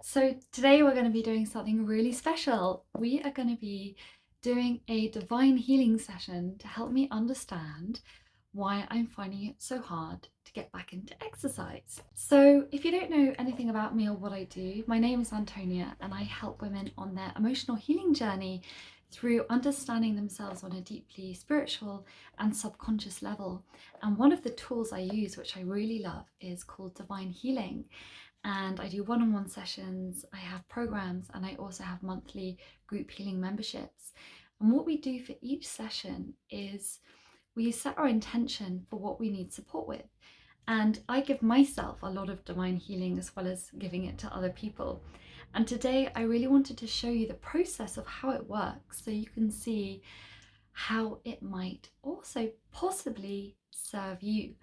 So today we're going to be doing something really special. We are going to be doing a divine healing session to help me understand why I'm finding it so hard to get back into exercise. So if you don't know anything about me or what I do, my name is Antonia and I help women on their emotional healing journey through understanding themselves on a deeply spiritual and subconscious level. And one of the tools I use, which I really love, is called divine healing. And I do one-on-one sessions, I have programs, and I also have monthly group healing memberships. And what we do for each session is we set our intention for what we need support with. And I give myself a lot of divine healing as well as giving it to other people. And today I really wanted to show you the process of how it works so you can see how it might also possibly serve you.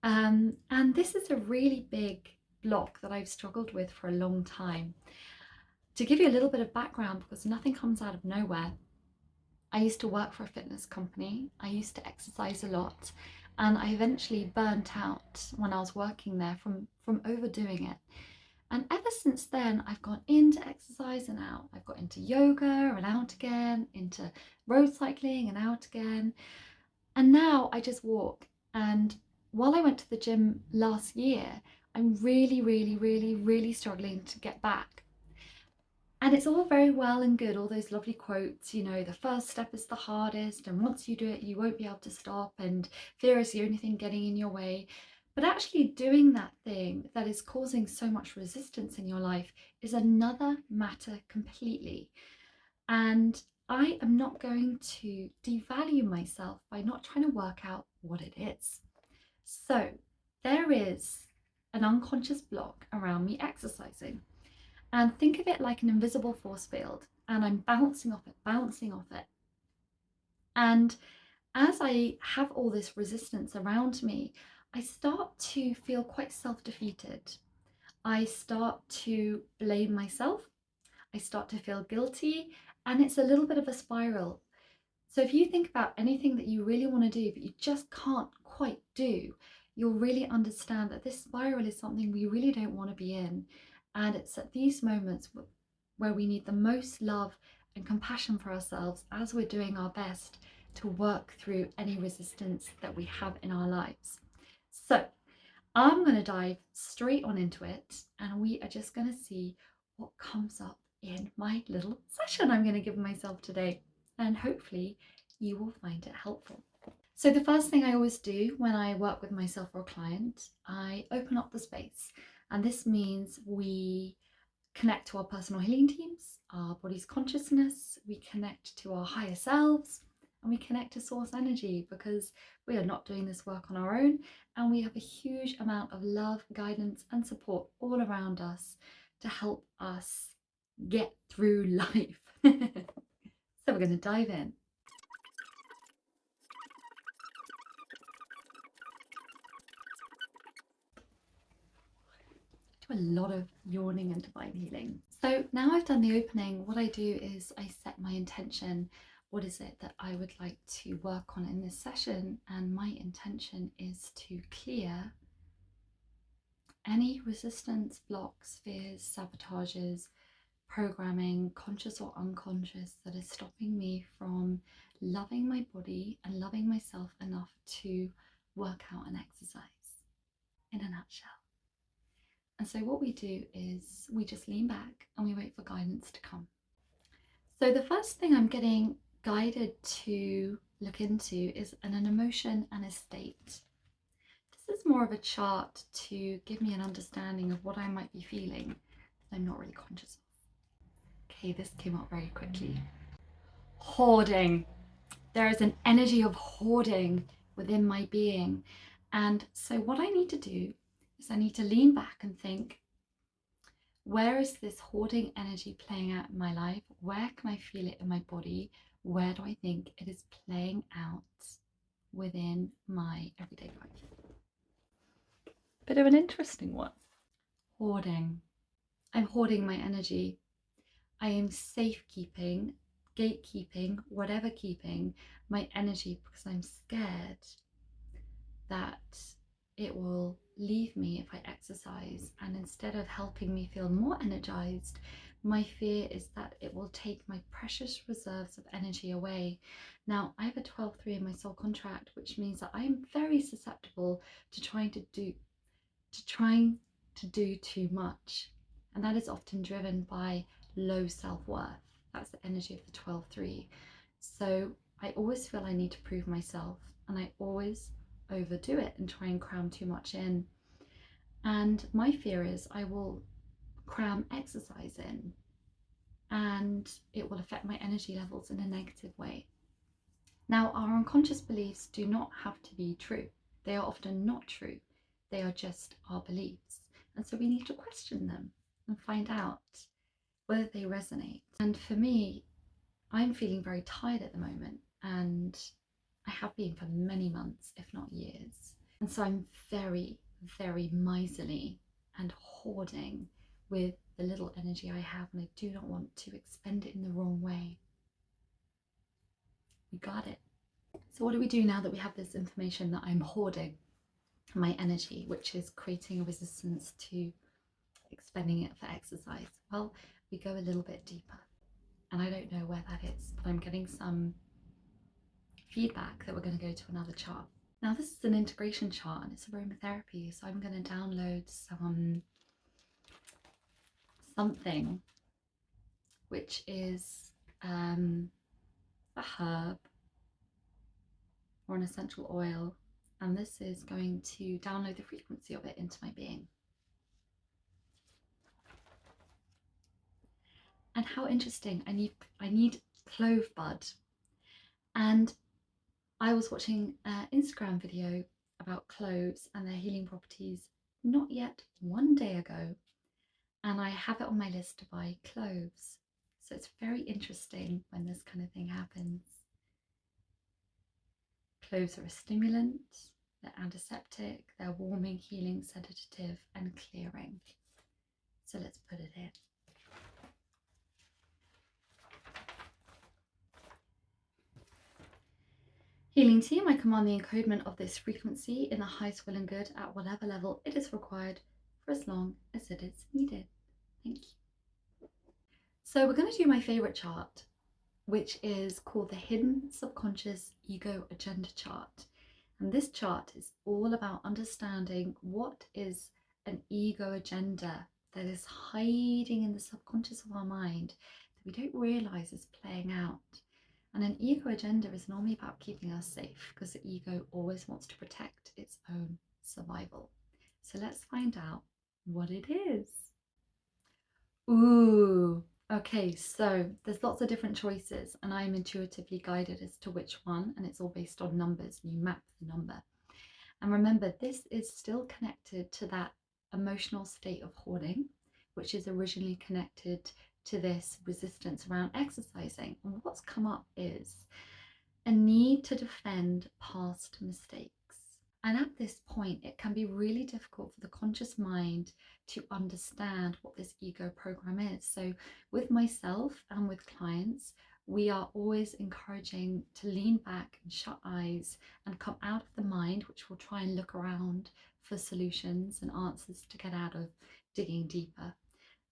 And this is a really big block that I've struggled with for a long time. To give you a little bit of background, because nothing comes out of nowhere, I used to work for a fitness company. I used to exercise a lot, and I eventually burnt out when I was working there from overdoing it. And ever since then, I've gone into exercise and out. I've got into yoga and out again, into road cycling and out again. And now I just walk. And while I went to the gym last year, I'm really struggling to get back. And it's all very well and good, all those lovely quotes, the first step is the hardest, and once you do it, you won't be able to stop, and fear is the only thing getting in your way. But actually doing that thing that is causing so much resistance in your life is another matter completely. And I am not going to devalue myself by not trying to work out what it is. So there is an unconscious block around me exercising. And think of it like an invisible force field, and I'm bouncing off it, bouncing off it. And as I have all this resistance around me, I start to feel quite self-defeated. I start to blame myself. I start to feel guilty, and it's a little bit of a spiral. So if you think about anything that you really want to do, but you just can't quite do, you'll really understand that this spiral is something we really don't want to be in. And it's at these moments where we need the most love and compassion for ourselves as we're doing our best to work through any resistance that we have in our lives. So I'm going to dive straight on into it, and we are just going to see what comes up in my little session I'm going to give myself today, and hopefully you will find it helpful. So the first thing I always do when I work with myself or a client, I open up the space, and this means we connect to our personal healing teams, our body's consciousness, we connect to our higher selves, and we connect to source energy, because we are not doing this work on our own, and we have a huge amount of love, guidance, and support all around us to help us get through life. So we're going to dive in. Do a lot of yawning and divine healing. So now I've done the opening, what I do is I set my intention. What is it that I would like to work on in this session? And my intention is to clear any resistance, blocks, fears, sabotages, programming, conscious or unconscious, that is stopping me from loving my body and loving myself enough to work out and exercise, in a nutshell. And so what we do is we just lean back and we wait for guidance to come. So the first thing I'm getting guided to look into is an emotion and a state. This is more of a chart to give me an understanding of what I might be feeling that I'm not really conscious of. Okay, this came up very quickly. Hoarding. There is an energy of hoarding within my being. And so what I need to do is I need to lean back and think, where is this hoarding energy playing out in my life? Where can I feel it in my body? Where do I think it is playing out within my everyday life? Bit of an interesting one. Hoarding. I'm hoarding my energy. I am safekeeping, gatekeeping, whatever keeping my energy, because I'm scared that it will leave me if I exercise, and instead of helping me feel more energized, my fear is that it will take my precious reserves of energy away. Now, I have a 12-3 in my soul contract, which means that I'm very susceptible to trying to do too much. And that is often driven by low self-worth. That's the energy of the 12-3. So I always feel I need to prove myself, and I always overdo it and try and cram too much in. And my fear is I will cram exercise in and it will affect my energy levels in a negative way. Now, our unconscious beliefs do not have to be true. They are often not true. They are just our beliefs. And so we need to question them and find out whether they resonate. And for me, I'm feeling very tired at the moment, and I have been for many months, if not years. And so I'm very, very miserly and hoarding with the little energy I have, and I do not want to expend it in the wrong way. We got it. So what do we do now that we have this information that I'm hoarding my energy, which is creating a resistance to expending it for exercise? Well, we go a little bit deeper, and I don't know where that is, but I'm getting some feedback that we're going to go to another chart. Now, this is an integration chart and it's aromatherapy, so I'm going to download something which is a herb or an essential oil, and this is going to download the frequency of it into my being. And how interesting, I need clove bud. And I was watching an Instagram video about cloves and their healing properties not yet one day ago, and I have it on my list to buy cloves. So it's very interesting when this kind of thing happens. Cloves are a stimulant, they're antiseptic, they're warming, healing, sedative, and clearing. So let's put it in. Healing team, I command the encodement of this frequency in the highest will and good at whatever level it is required for as long as it is needed. Thank you. So we're going to do my favorite chart, which is called the Hidden Subconscious Ego Agenda chart. And this chart is all about understanding what is an ego agenda that is hiding in the subconscious of our mind that we don't realize is playing out. And an ego agenda is normally about keeping us safe, because the ego always wants to protect its own survival. So let's find out what it is. Ooh, okay, so there's lots of different choices, and I'm intuitively guided as to which one, and it's all based on numbers, and you map the number. And remember, this is still connected to that emotional state of hoarding, which is originally connected to this resistance around exercising. And what's come up is a need to defend past mistakes. And at this point, it can be really difficult for the conscious mind to understand what this ego program is. So with myself and with clients, we are always encouraging to lean back and shut eyes and come out of the mind, which will try and look around for solutions and answers to get out of digging deeper.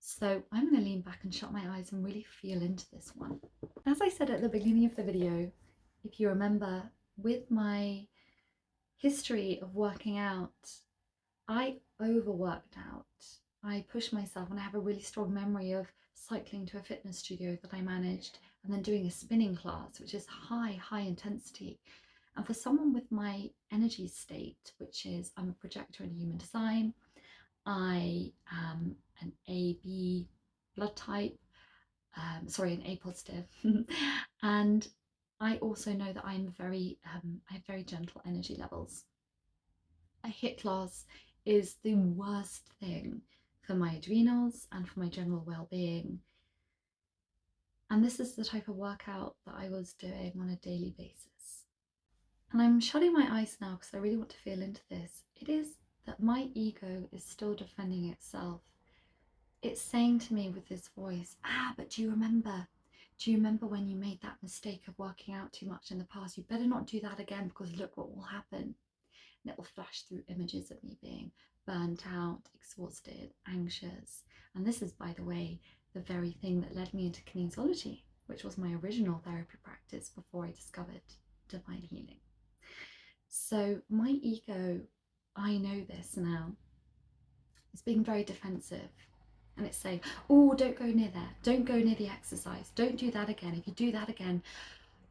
So I'm going to lean back and shut my eyes and really feel into this one. As I said at the beginning of the video, if you remember, with my history of working out, I overworked out. I pushed myself, and I have a really strong memory of cycling to a fitness studio that I managed and then doing a spinning class, which is high intensity. And for someone with my energy state, which is I'm a projector in human design, I am an AB blood type, an A positive, and I also know that I have very gentle energy levels. A HIIT class is the worst thing for my adrenals and for my general well-being. And this is the type of workout that I was doing on a daily basis. And I'm shutting my eyes now because I really want to feel into this. It is that my ego is still defending itself. It's saying to me with this voice, but do you remember? Do you remember when you made that mistake of working out too much in the past? You better not do that again, because look what will happen. And it will flash through images of me being burnt out, exhausted, anxious. And this is, by the way, the very thing that led me into kinesiology, which was my original therapy practice before I discovered divine healing. So my ego, I know this now, is being very defensive. And it's saying, oh, don't go near there. Don't go near the exercise. Don't do that again. If you do that again,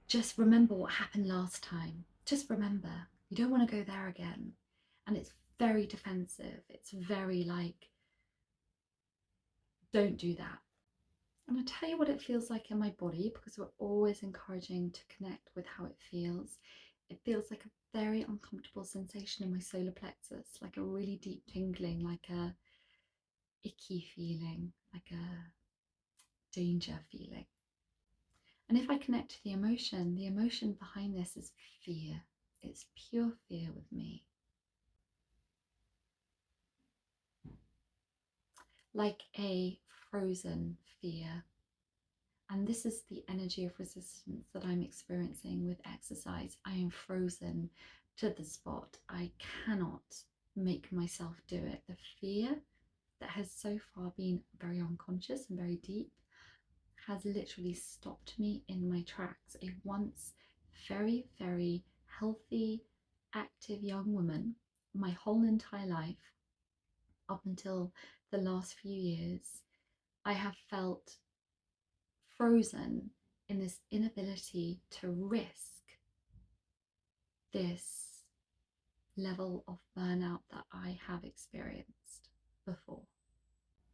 just remember what happened last time. Just remember, you don't want to go there again. And it's very defensive. It's very like, don't do that. And I tell you what it feels like in my body, because we're always encouraging to connect with how it feels. It feels like a very uncomfortable sensation in my solar plexus, like a really deep tingling, like a icky feeling, like a danger feeling. And if I connect to the emotion behind this is fear. It's pure fear with me. Like a frozen fear. And this is the energy of resistance that I'm experiencing with exercise. I am frozen to the spot. I cannot make myself do it. The fear that has so far been very unconscious and very deep has literally stopped me in my tracks. A once very, very healthy, active young woman, my whole entire life, up until the last few years, I have felt frozen in this inability to risk this level of burnout that I have experienced before.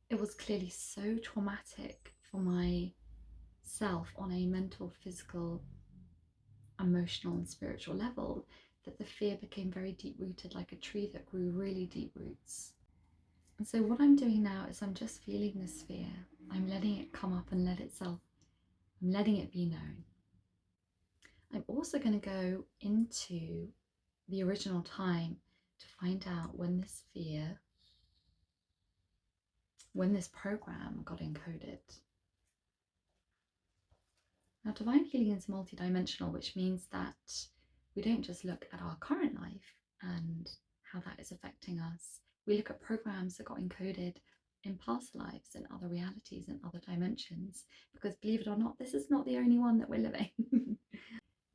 It was clearly so traumatic for myself on a mental, physical, emotional, and spiritual level that the fear became very deep rooted, like a tree that grew really deep roots. And so, what I'm doing now is I'm just feeling this fear. I'm letting it come up and I'm letting it be known. I'm also going to go into the original time to find out when this fear, when this program got encoded. Now, divine healing is multidimensional, which means that we don't just look at our current life and how that is affecting us. We look at programs that got encoded in past lives, in other realities, in other dimensions, because believe it or not, this is not the only one that we're living.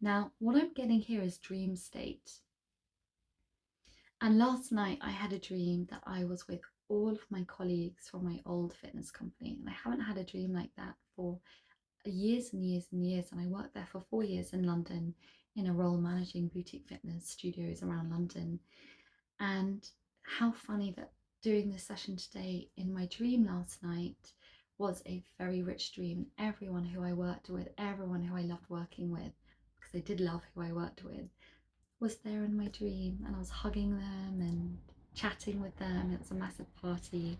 Now, what I'm getting here is dream state. And last night I had a dream that I was with all of my colleagues from my old fitness company. And I haven't had a dream like that for years and years and years. And I worked there for 4 years in London in a role managing boutique fitness studios around London. And how funny that doing this session today in my dream last night was a very rich dream. Everyone who I worked with, everyone who I loved working with, because I did love who I worked with, was there in my dream, and I was hugging them and chatting with them. It was a massive party.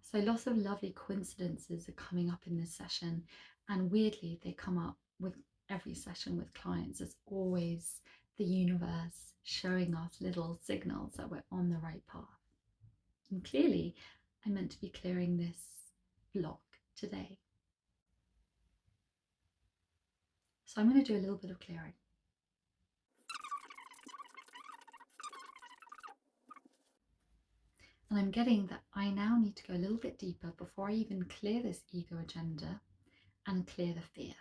So lots of lovely coincidences are coming up in this session, and weirdly they come up with every session with clients. It's always the universe showing us little signals that we're on the right path. And clearly I'm meant to be clearing this block today. So I'm going to do a little bit of clearing. And I'm getting that I now need to go a little bit deeper before I even clear this ego agenda and clear the fear.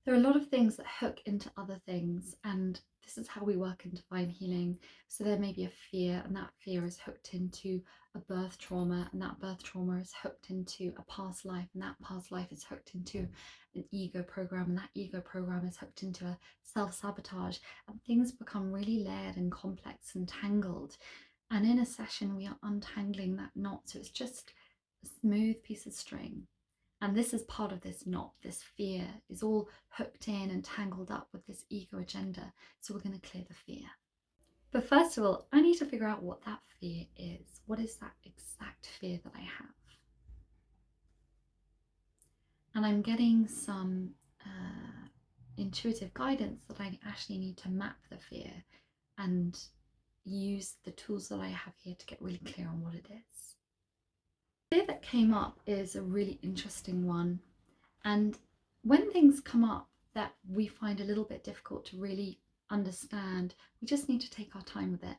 There are a lot of things that hook into other things, and this is how we work in divine healing. So there may be a fear, and that fear is hooked into a birth trauma, and that birth trauma is hooked into a past life, and that past life is hooked into an ego program, and that ego program is hooked into a self-sabotage, and things become really layered and complex and tangled. And in a session, we are untangling that knot. So it's just a smooth piece of string. And this is part of this knot. This fear is all hooked in and tangled up with this ego agenda. So we're going to clear the fear. But first of all, I need to figure out what that fear is. What is that exact fear that I have? And I'm getting some intuitive guidance that I actually need to map the fear and use the tools that I have here to get really clear on what it is. The fear that came up is a really interesting one. And when things come up that we find a little bit difficult to really understand, we just need to take our time with it.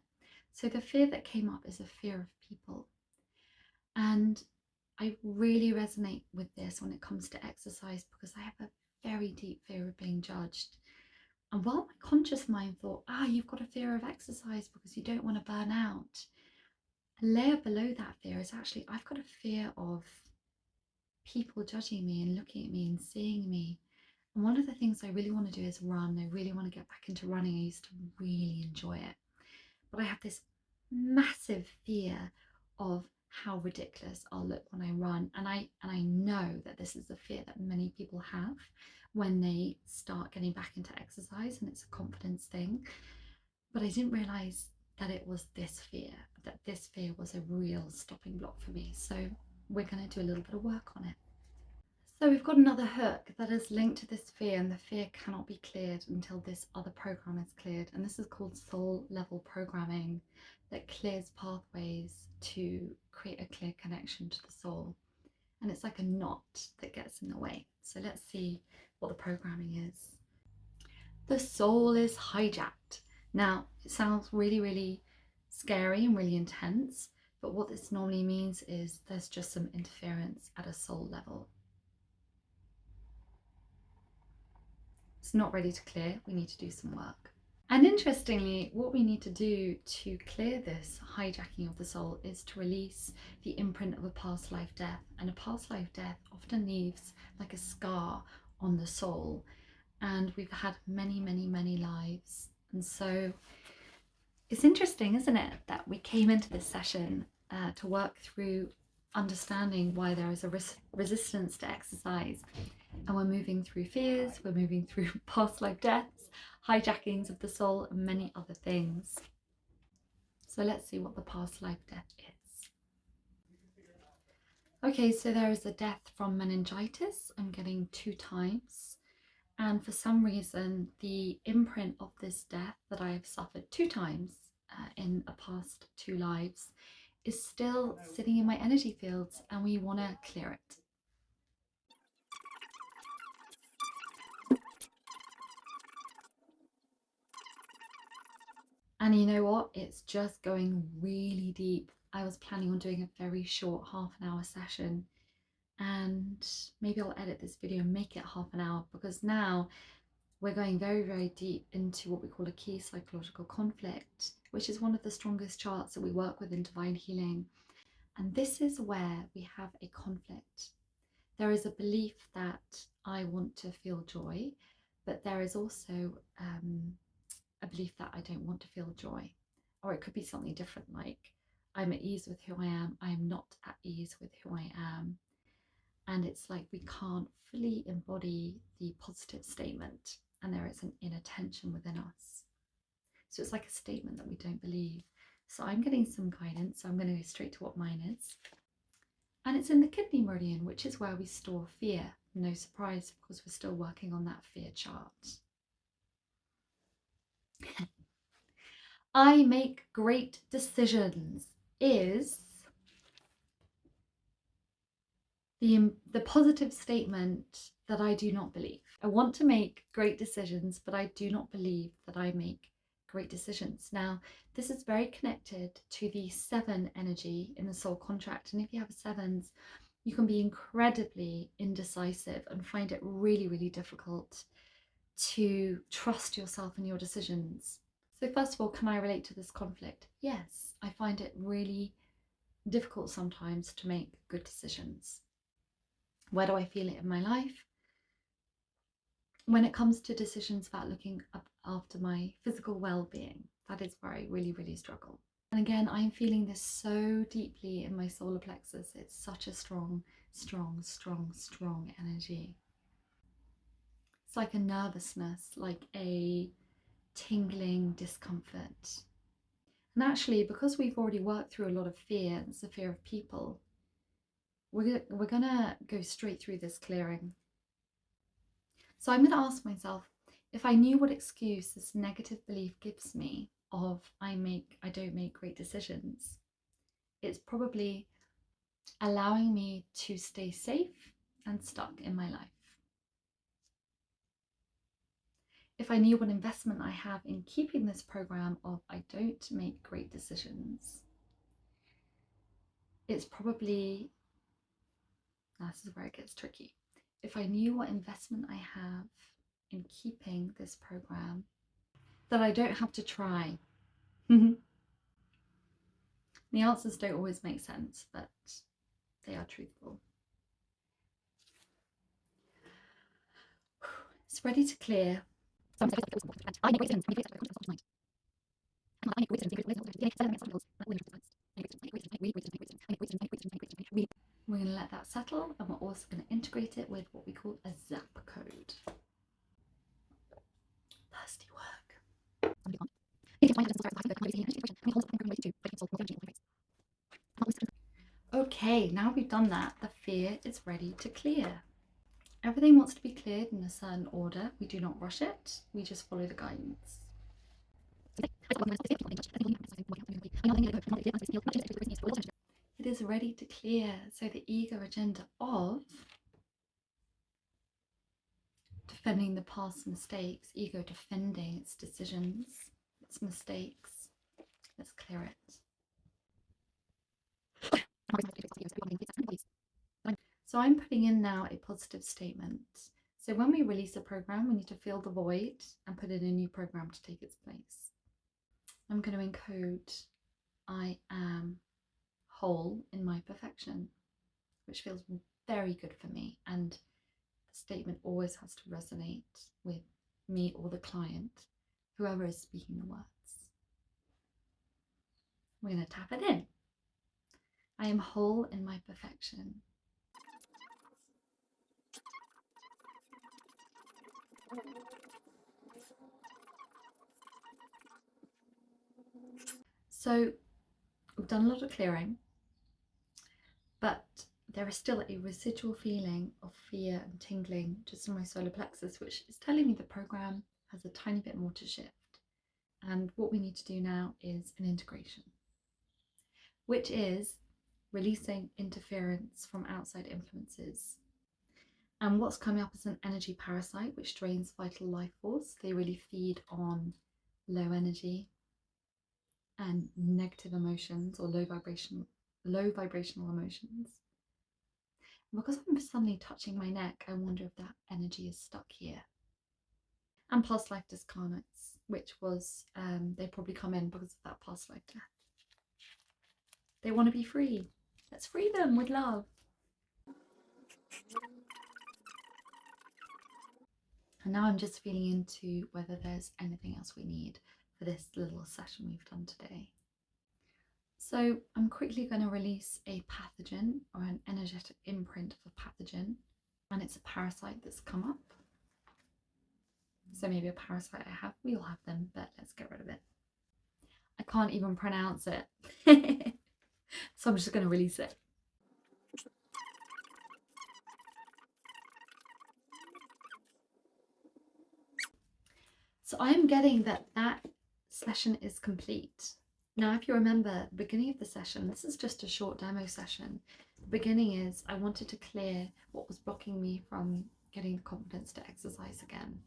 So the fear that came up is a fear of people. And I really resonate with this when it comes to exercise because I have a very deep fear of being judged. And while my conscious mind thought, you've got a fear of exercise because you don't want to burn out, a layer below that fear is actually I've got a fear of people judging me and looking at me and seeing me. And one of the things I really want to do is run. I really want to get back into running. I used to really enjoy it. But I have this massive fear of how ridiculous I'll look when I run. And I know that this is a fear that many people have when they start getting back into exercise, and it's a confidence thing. But I didn't realize that it was this fear, that this fear was a real stopping block for me. So we're going to do a little bit of work on it. So we've got another hook that is linked to this fear, and the fear cannot be cleared until this other program is cleared. And this is called soul level programming, that clears pathways to create a clear connection to the soul. And it's like a knot that gets in the way. So let's see what the programming is. The soul is hijacked. Now, it sounds really, really scary and really intense, but what this normally means is there's just some interference at a soul level. It's not ready to clear. We need to do some work. And interestingly, what we need to do to clear this hijacking of the soul is to release the imprint of a past life death. And a past life death often leaves like a scar on the soul. And we've had many, many, many lives. And so it's interesting, isn't it, that we came into this session to work through understanding why there is a resistance to exercise. And we're moving through fears, we're moving through past life deaths, hijackings of the soul, and many other things. So let's see what the past life death is. Okay, so there is a death from meningitis. I'm getting 2 times. And for some reason, the imprint of this death that I have suffered 2 times in a past 2 lives is still sitting in my energy fields, and we want to clear it. And you know what? It's just going really deep. I was planning on doing a very short half an hour session, and maybe I'll edit this video and make it half an hour, because now we're going very, very deep into what we call a key psychological conflict, which is one of the strongest charts that we work with in divine healing. And this is where we have a conflict. There is a belief that I want to feel joy, but there is also a belief that I don't want to feel joy. Or it could be something different, like I'm at ease with who I am, I am not at ease with who I am. And it's like we can't fully embody the positive statement, and there is an inner tension within us. So it's like a statement that we don't believe. So I'm getting some guidance, so I'm going to go straight to what mine is. And it's in the kidney meridian, which is where we store fear. No surprise, because we're still working on that fear chart. I make great decisions is the positive statement that I do not believe. I want to make great decisions, but I do not believe that I make great decisions. Now, this is very connected to the 7 energy in the soul contract. And if you have 7s, you can be incredibly indecisive and find it really, really difficult to trust yourself and your decisions. So first of all, can I relate to this conflict? Yes, I find it really difficult sometimes to make good decisions. Where do I feel it in my life? When it comes to decisions about looking up after my physical well-being, that is where I really, really struggle. And again, I'm feeling this so deeply in my solar plexus. It's such a strong, strong, strong, strong energy. It's like a nervousness, like a tingling discomfort. And actually, because we've already worked through a lot of fear, it's the fear of people, we're gonna go straight through this clearing. So I'm gonna ask myself, if I knew what excuse this negative belief gives me of I don't make great decisions, it's probably allowing me to stay safe and stuck in my life. If I knew what investment I have in keeping this program of I don't make great decisions, it's probably, this is where it gets tricky. If I knew what investment I have in keeping this program, that I don't have to try. The answers don't always make sense, but they are truthful. It's ready to clear. We're going to let that settle, and we're also going to integrate it with what we call a zap code. Thirsty work. Okay, now we've done that, the fear is ready to clear. Everything wants to be cleared in a certain order. We do not rush it, we just follow the guidance. It is ready to clear. So the ego agenda of defending the past mistakes, ego defending its decisions, its mistakes. Let's clear it. So I'm putting in now a positive statement. So when we release a program, we need to fill the void and put in a new program to take its place. I'm going to encode I am whole in my perfection, which feels very good for me. And the statement always has to resonate with me or the client, whoever is speaking the words. We're going to tap it in. I am whole in my perfection. So we've done a lot of clearing, but there is still a residual feeling of fear and tingling just in my solar plexus, which is telling me the program has a tiny bit more to shift. And what we need to do now is an integration, which is releasing interference from outside influences. And what's coming up is an energy parasite, which drains vital life force. They really feed on low energy and negative emotions, or low vibrational emotions. And because I'm suddenly touching my neck, I wonder if that energy is stuck here. And past life discarnates, which was, they probably come in because of that past life death. They want to be free. Let's free them with love. And now I'm just feeling into whether there's anything else we need for this little session we've done today. So I'm quickly going to release a pathogen, or an energetic imprint of a pathogen, and it's a parasite that's come up. So maybe a parasite I have, we all have them, but let's get rid of it. I can't even pronounce it. So I'm just going to release it. So I am getting that session is complete. Now, if you remember the beginning of the session, this is just a short demo session. The beginning is I wanted to clear what was blocking me from getting the confidence to exercise again.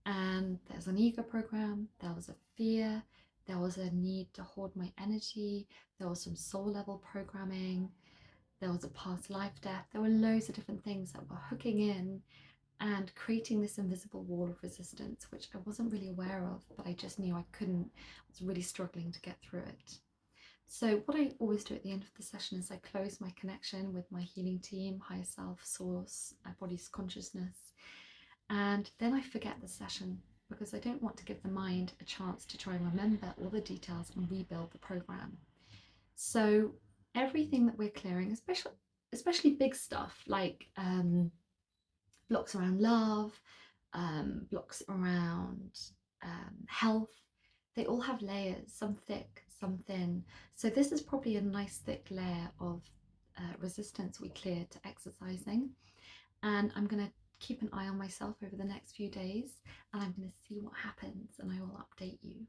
And there's an ego program, there was a fear, there was a need to hoard my energy, there was some soul level programming, there was a past life death, there were loads of different things that were hooking in and creating this invisible wall of resistance, which I wasn't really aware of, but I just knew I couldn't. I was really struggling to get through it. So what I always do at the end of the session is I close my connection with my healing team, higher self, source, my body's consciousness, and then I forget the session because I don't want to give the mind a chance to try and remember all the details and rebuild the program. So everything that we're clearing, especially big stuff like blocks around love, blocks around health, they all have layers, some thick, some thin. So this is probably a nice thick layer of resistance we cleared to exercising. And I'm going to keep an eye on myself over the next few days, and I'm going to see what happens, and I will update you.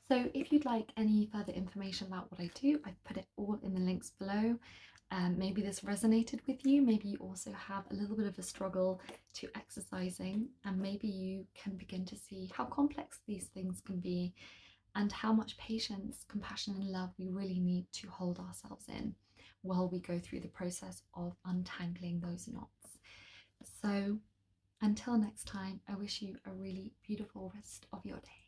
So if you'd like any further information about what I do, I've put it all in the links below. Maybe this resonated with you. Maybe you also have a little bit of a struggle to exercising, and maybe you can begin to see how complex these things can be and how much patience, compassion, and love we really need to hold ourselves in while we go through the process of untangling those knots. So, until next time, I wish you a really beautiful rest of your day.